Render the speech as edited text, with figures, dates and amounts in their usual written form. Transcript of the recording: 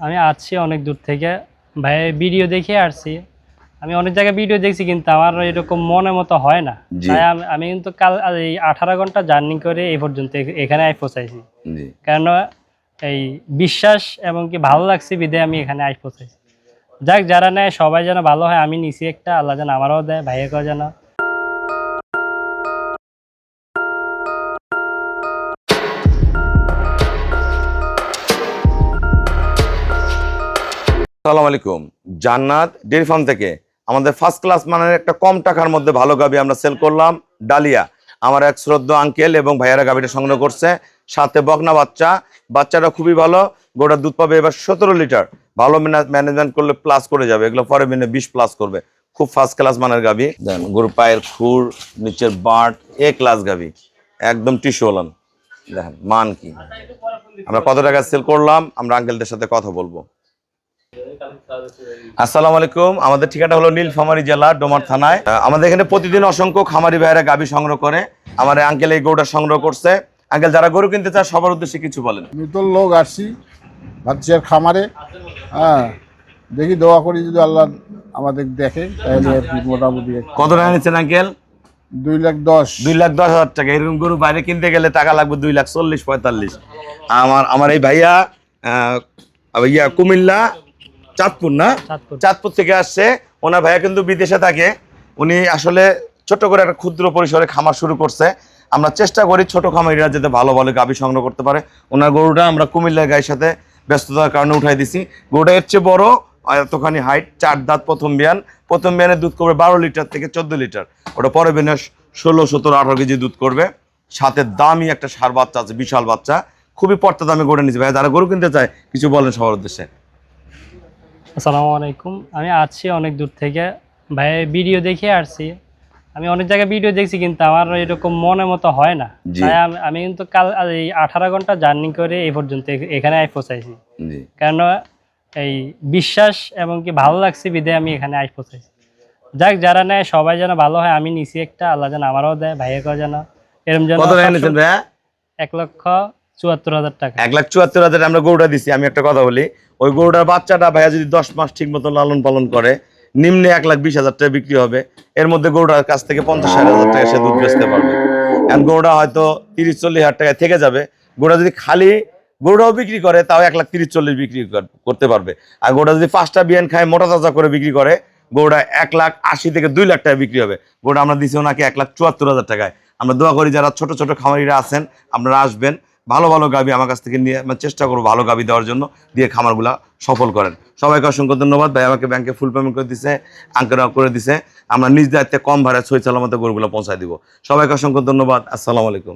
আমি আসছি অনেক দূর থেকে ভাই, ভিডিও দেখে আসছি। আমি অনেক জায়গায় ভিডিও দেখছি কিন্তু আমার এরকম মনের মতো হয় না। জি তাই আমি কিন্তু কাল এই 18 ঘন্টা জার্নি করে এই পর্যন্ত এখানে পৌঁছাইছি। জি কেন এই বিশ্বাস এবং কি ভালো লাগছে বিধায় আমি এখানে পৌঁছাইছি। যাক, যারা নেয় সবাই যেন ভালো হয়। আমি নিছি একটা, আল্লাহ যেন আমারও দেয়, ভাইয়াকেও যেন। আসসালামু আলাইকুম। জান্নাত ডেয়ারি ফার্ম থেকে আমাদের ফার্স্ট ক্লাস মানের একটা কম টাকার মধ্যে ভালো গাভী আমরা সেল করলাম। ডালিয়া আমার এক শ্রদ্ধ আঙ্কেল এবং ভাইয়ারা গাভীটা সংগ্রহ করছে, সাথে বকনা বাচ্চা। বাচ্চাটা খুবই ভালো, গোটার দুধ পাবে এবার 17 লিটার। ভালো ম্যানেজমেন্ট করলে প্লাস করে যাবে, এগুলো পরে 20 প্লাস করবে। খুব ফার্স্ট ক্লাস মানের গাভী। দেন গরুর পায়ের খুর, নিচের বাট এ ক্লাস গাভী, একদম টিস্যুওয়ালান। দেখেন মান কি। আমরা কত টাকা সেল করলাম আমরা আঙ্কেলদের সাথে কথা বলবো। আসসালামু আলাইকুম। আমাদের ঠিকানা হলো নীলফামারী জেলা ডোমার থানায়। আমাদের এখানে প্রতিদিন অসংখ্য খামারি ভাইয়েরা গাভী সংগ্রহ করে। আমার আঙ্কেল এই গরুটা সংগ্রহ করছে। আঙ্কেল, যারা গরু কিনতে চায় সবার উদ্দেশ্যে কিছু বলেন। নতুন লোক আসছি ভাবছির খামারে। হ্যাঁ, দেখি দোয়া করি যদি আল্লাহ আমাদের দেখে তাহলে আর কি মোটামুটি কত টাকা নিচ্ছেন আঙ্কেল? 2,10,000 2,10,000 টাকা। এরকম গরু বাইরে কিনতে গেলে টাকা লাগবে 2,40,45। আমার এই ভাইয়া কুমিল্লা চাঁদপুর না, চাঁদপুর থেকে আসছে। ওনার ভাইয়া কিন্তু বিদেশে থাকে। উনি আসলে ছোট করে একটা ক্ষুদ্র পরিসরে খামার শুরু করছে। আমরা চেষ্টা করি ছোট খামারিরা যাতে ভালো ভালো গাভী সংগ্রহ করতে পারে। ওনার গরুটা আমরা কুমিল্লার গায়ের সাথে ব্যস্ততার কারণে উঠাই দিছি। গরুটা এর চেয়ে বড়, এতখানি হাইট, 4 দাঁত, প্রথম বিয়ানের দুধ করবে 12 লিটার থেকে 14 লিটার। ওটা পরে বিয়ানে 16, 17, 18 কেজি দুধ করবে। সাথে দামি একটা ষাঁড় বাচ্চা আছে, বিশাল বাচ্চা। খুবই পর্তা দামে গরু নিয়েছে। ভাইয়া যারা গরু কিনতে চায় কিছু বলেন সবার উদ্দেশ্যে। আসসালামু আলাইকুম। আমি আসছি অনেক দূর থেকে ভাই, ভিডিও দেখে আসছি। আমি অনেক জায়গায় ভিডিও দেখছি কিন্তু আমার এরকম মনের মতো হয় না। তাই আমি কিন্তু কাল এই 18 ঘন্টা জার্নি করে এই পর্যন্ত এখানে পৌঁছাইছি। কেন এই বিশ্বাস এবং কি ভালো লাগছে বিধায় আমি এখানে পৌঁছাইছি। যাক, যারা নেয় সবাই যেন ভালো হয়। আমি নিছি একটা, আল্লাহ যেন আমারও দেয়, ভাইয়াকেও যেন। এরকম যেন 1,74,000 টাকা। 1,74,000 আমরা গরুটা দিছি। আমি একটা কথা বলি, ওই গরুটার বাচ্চাটা ভাইয়া যদি 10 মাস ঠিক মতো লালন পালন করে, নিম্নে 1,20,000 টাকা বিক্রি হবে। এর মধ্যে গরুটার কাছ থেকে 50-60,000 টাকা সে দুধ বেচতে পারবে। এখন গরুটা হয়তো 30-40 হাজার টাকায় থেকে যাবে। গরুটা যদি খালি গরুটাও বিক্রি করে তাও 1,30-40 বিক্রি করতে পারবে। আর গরুটা যদি 5টা বিয়ান খায় মোটা তাজা করে বিক্রি করে, গরুটা 1,80,000 থেকে 2 লাখ টাকা বিক্রি হবে। গরুটা আমরা দিছি ওনাকে 1,74,000 টাকায়। আমরা দোয়া করি যারা ছোট ছোট খামারিরা আছেন আপনারা আসবেন, ভালো ভালো গাভী আমার কাছ থেকে নিয়ে চেষ্টা করবো ভালো গাভী দেওয়ার জন্য, দিয়ে খামারগুলা সফল করেন। সবাইকে অসংখ্য ধন্যবাদ। ভাই আমাকে ব্যাংকে ফুল পেমেন্ট করে দিছে, আঙ্কেলরা করে দিছে। আমরা নিজ দায়িত্বে কম ভাড়ায় সই সালামতে গরুগুলো পৌঁছায় দিব। সবাইকে অসংখ্য ধন্যবাদ। আসসালামু আলাইকুম।